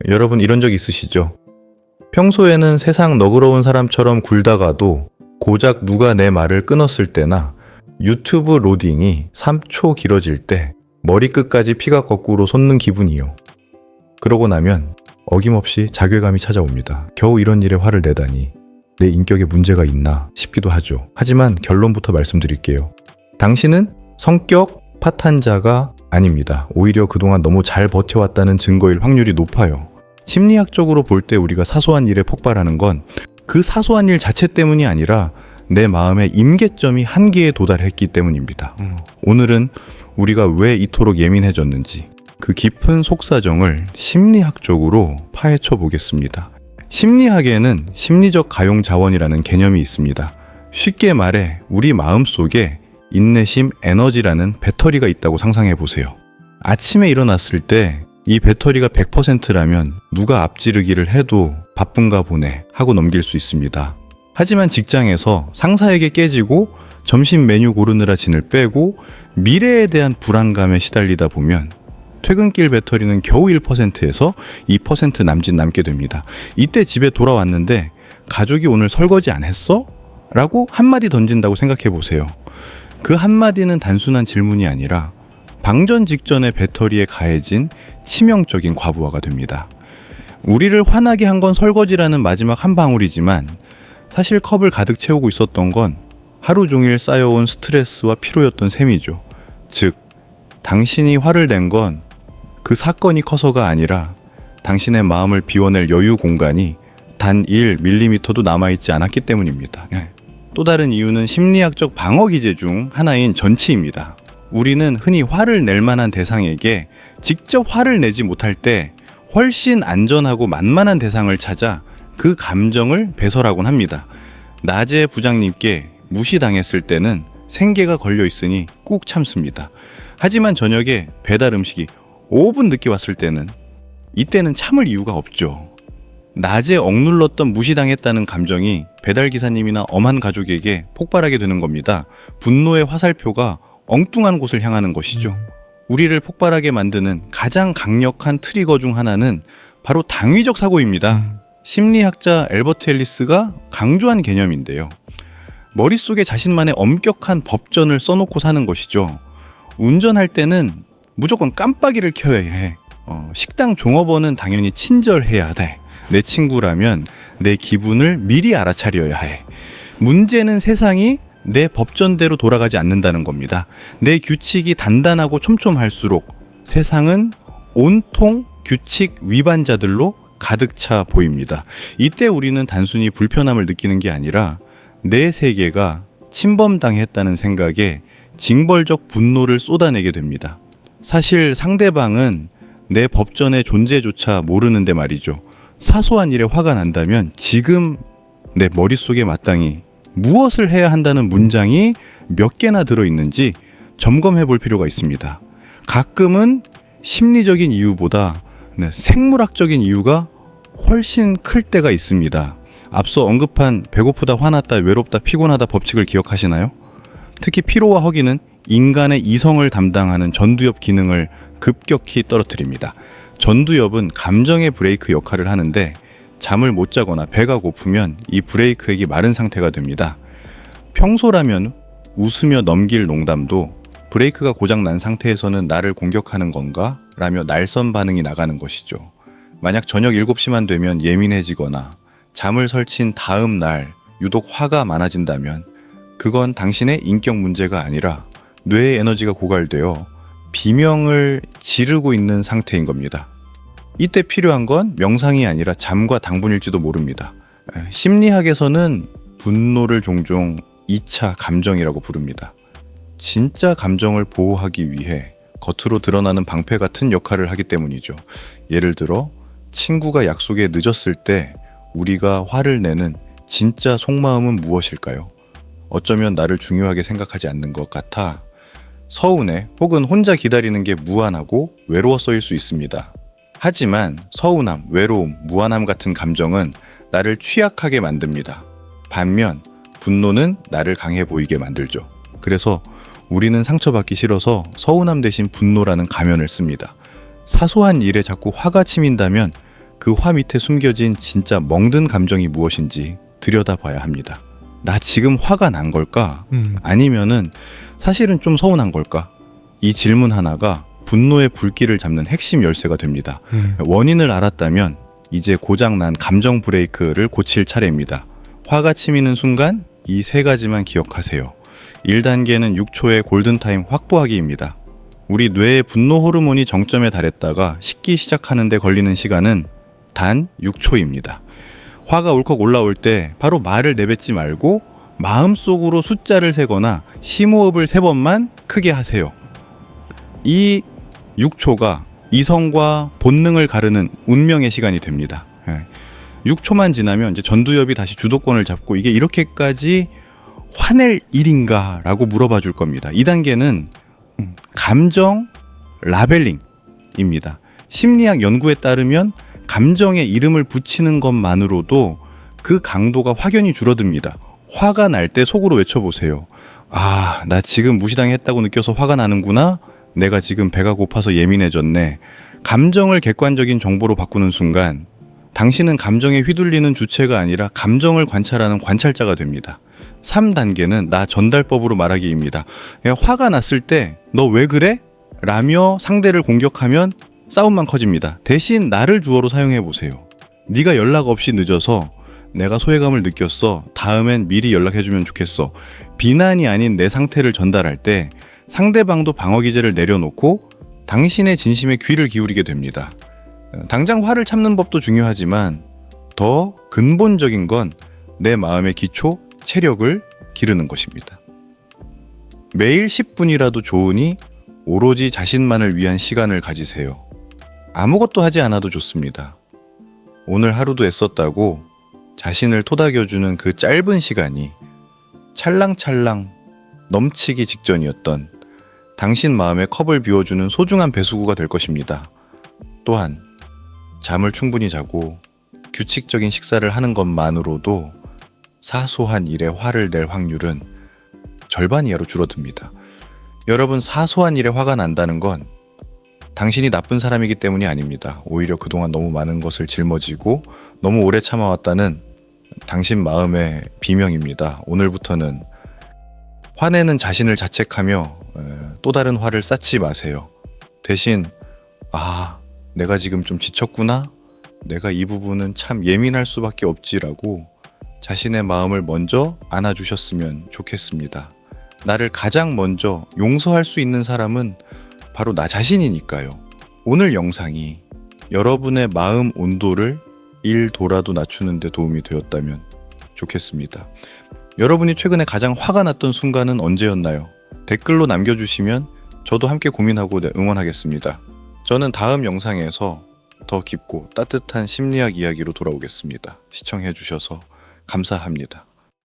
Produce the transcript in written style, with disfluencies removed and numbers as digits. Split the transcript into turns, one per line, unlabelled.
여러분 이런 적 있으시죠? 평소에는 세상 너그러운 사람처럼 굴다가도 고작 누가 내 말을 끊었을 때나 유튜브 로딩이 3초 길어질 때 머리끝까지 피가 거꾸로 솟는 기분이요. 그러고 나면 어김없이 자괴감이 찾아옵니다. 겨우 이런 일에 화를 내다니 내 인격에 문제가 있나 싶기도 하죠. 하지만 결론부터 말씀드릴게요. 당신은 성격 파탄자가 아닙니다. 오히려 그동안 너무 잘 버텨왔다는 증거일 확률이 높아요. 심리학적으로 볼 때 우리가 사소한 일에 폭발하는 건 그 사소한 일 자체 때문이 아니라 내 마음의 임계점이 한계에 도달했기 때문입니다. 오늘은 우리가 왜 이토록 예민해졌는지 그 깊은 속사정을 심리학적으로 파헤쳐 보겠습니다. 심리학에는 심리적 가용 자원이라는 개념이 있습니다. 쉽게 말해 우리 마음속에 인내심, 에너지라는 배터리가 있다고 상상해 보세요. 아침에 일어났을 때 이 배터리가 100%라면 누가 앞지르기를 해도 바쁜가 보네 하고 넘길 수 있습니다. 하지만 직장에서 상사에게 깨지고 점심 메뉴 고르느라 진을 빼고 미래에 대한 불안감에 시달리다 보면 퇴근길 배터리는 겨우 1%에서 2% 남짓 남게 됩니다. 이때 집에 돌아왔는데 가족이 오늘 설거지 안 했어? 라고 한마디 던진다고 생각해 보세요. 그 한마디는 단순한 질문이 아니라 방전 직전의 배터리에 가해진 치명적인 과부하가 됩니다. 우리를 화나게 한 건 설거지라는 마지막 한 방울이지만 사실 컵을 가득 채우고 있었던 건 하루 종일 쌓여온 스트레스와 피로였던 셈이죠. 즉, 당신이 화를 낸 건 그 사건이 커서가 아니라 당신의 마음을 비워낼 여유 공간이 단 1mm도 남아있지 않았기 때문입니다. 또 다른 이유는 심리학적 방어 기제 중 하나인 전치입니다. 우리는 흔히 화를 낼 만한 대상에게 직접 화를 내지 못할 때 훨씬 안전하고 만만한 대상을 찾아 그 감정을 배설하곤 합니다. 낮에 부장님께 무시당했을 때는 생계가 걸려 있으니 꾹 참습니다. 하지만 저녁에 배달 음식이 5분 늦게 왔을 때는 이때는 참을 이유가 없죠. 낮에 억눌렀던 무시당했다는 감정이 배달기사님이나 엄한 가족에게 폭발하게 되는 겁니다. 분노의 화살표가 엉뚱한 곳을 향하는 것이죠. 우리를 폭발하게 만드는 가장 강력한 트리거 중 하나는 바로 당위적 사고입니다. 심리학자 엘버트 앨리스가 강조한 개념인데요. 머릿속에 자신만의 엄격한 법전을 써놓고 사는 것이죠. 운전할 때는 무조건 깜빡이를 켜야 해. 식당 종업원은 당연히 친절해야 돼. 내 친구라면 내 기분을 미리 알아차려야 해. 문제는 세상이 내 법전대로 돌아가지 않는다는 겁니다. 내 규칙이 단단하고 촘촘할수록 세상은 온통 규칙 위반자들로 가득 차 보입니다. 이때 우리는 단순히 불편함을 느끼는 게 아니라 내 세계가 침범당했다는 생각에 징벌적 분노를 쏟아내게 됩니다. 사실 상대방은 내 법전의 존재조차 모르는데 말이죠. 사소한 일에 화가 난다면 지금 내 머릿속에 마땅히 무엇을 해야 한다는 문장이 몇 개나 들어있는지 점검해 볼 필요가 있습니다. 가끔은 심리적인 이유보다 생물학적인 이유가 훨씬 클 때가 있습니다. 앞서 언급한 배고프다, 화났다, 외롭다, 피곤하다 법칙을 기억하시나요? 특히 피로와 허기는 인간의 이성을 담당하는 전두엽 기능을 급격히 떨어뜨립니다. 전두엽은 감정의 브레이크 역할을 하는데 잠을 못 자거나 배가 고프면 이 브레이크액이 마른 상태가 됩니다. 평소라면 웃으며 넘길 농담도 브레이크가 고장난 상태에서는 나를 공격하는 건가? 라며 날선 반응이 나가는 것이죠. 만약 저녁 7시만 되면 예민해지거나 잠을 설친 다음 날 유독 화가 많아진다면 그건 당신의 인격 문제가 아니라 뇌의 에너지가 고갈되어 비명을 지르고 있는 상태인 겁니다. 이때 필요한 건 명상이 아니라 잠과 당분일지도 모릅니다. 심리학에서는 분노를 종종 2차 감정이라고 부릅니다. 진짜 감정을 보호하기 위해 겉으로 드러나는 방패 같은 역할을 하기 때문이죠. 예를 들어 친구가 약속에 늦었을 때 우리가 화를 내는 진짜 속마음은 무엇일까요? 어쩌면 나를 중요하게 생각하지 않는 것 같아 서운해 혹은 혼자 기다리는 게 무안하고 외로워서일 수 있습니다. 하지만 서운함, 외로움, 무안함 같은 감정은 나를 취약하게 만듭니다. 반면 분노는 나를 강해 보이게 만들죠. 그래서 우리는 상처받기 싫어서 서운함 대신 분노라는 가면을 씁니다. 사소한 일에 자꾸 화가 치민다면 그 화 밑에 숨겨진 진짜 멍든 감정이 무엇인지 들여다봐야 합니다. 나 지금 화가 난 걸까? 아니면은 사실은 좀 서운한 걸까? 이 질문 하나가 분노의 불길을 잡는 핵심 열쇠가 됩니다. 원인을 알았다면 이제 고장난 감정 브레이크를 고칠 차례입니다. 화가 치미는 순간 이 세 가지만 기억하세요. 1단계는 6초의 골든타임 확보하기입니다. 우리 뇌의 분노 호르몬이 정점에 달했다가 식기 시작하는 데 걸리는 시간은 단 6초입니다. 화가 울컥 올라올 때 바로 말을 내뱉지 말고 마음속으로 숫자를 세거나 심호흡을 3번만 크게 하세요. 이 6초가 이성과 본능을 가르는 운명의 시간이 됩니다. 6초만 지나면 이제 전두엽이 다시 주도권을 잡고 이게 이렇게까지 화낼 일인가 라고 물어봐 줄 겁니다. 2단계는 감정 라벨링입니다. 심리학 연구에 따르면 감정에 이름을 붙이는 것만으로도 그 강도가 확연히 줄어듭니다. 화가 날 때 속으로 외쳐보세요. 아, 나 지금 무시당했다고 느껴서 화가 나는구나. 내가 지금 배가 고파서 예민해졌네. 감정을 객관적인 정보로 바꾸는 순간 당신은 감정에 휘둘리는 주체가 아니라 감정을 관찰하는 관찰자가 됩니다. 3단계는 나 전달법으로 말하기입니다. 화가 났을 때 너 왜 그래? 라며 상대를 공격하면 싸움만 커집니다. 대신 나를 주어로 사용해 보세요. 네가 연락 없이 늦어서 내가 소외감을 느꼈어. 다음엔 미리 연락해주면 좋겠어. 비난이 아닌 내 상태를 전달할 때 상대방도 방어 기제를 내려놓고 당신의 진심에 귀를 기울이게 됩니다. 당장 화를 참는 법도 중요하지만 더 근본적인 건 내 마음의 기초, 체력을 기르는 것입니다. 매일 10분이라도 좋으니 오로지 자신만을 위한 시간을 가지세요. 아무것도 하지 않아도 좋습니다. 오늘 하루도 애썼다고 자신을 토닥여주는 그 짧은 시간이 찰랑찰랑 넘치기 직전이었던 당신 마음의 컵을 비워주는 소중한 배수구가 될 것입니다. 또한 잠을 충분히 자고 규칙적인 식사를 하는 것만으로도 사소한 일에 화를 낼 확률은 절반 이하로 줄어듭니다. 여러분, 사소한 일에 화가 난다는 건 당신이 나쁜 사람이기 때문이 아닙니다. 오히려 그동안 너무 많은 것을 짊어지고 너무 오래 참아왔다는 당신 마음의 비명입니다. 오늘부터는 화내는 자신을 자책하며 또 다른 화를 쌓지 마세요. 대신 내가 지금 좀 지쳤구나? 내가 이 부분은 참 예민할 수밖에 없지라고 자신의 마음을 먼저 안아주셨으면 좋겠습니다. 나를 가장 먼저 용서할 수 있는 사람은 바로 나 자신이니까요. 오늘 영상이 여러분의 마음 온도를 1도라도 낮추는 데 도움이 되었다면 좋겠습니다. 여러분이 최근에 가장 화가 났던 순간은 언제였나요? 댓글로 남겨주시면 저도 함께 고민하고 응원하겠습니다. 저는 다음 영상에서 더 깊고 따뜻한 심리학 이야기로 돌아오겠습니다. 시청해주셔서 감사합니다.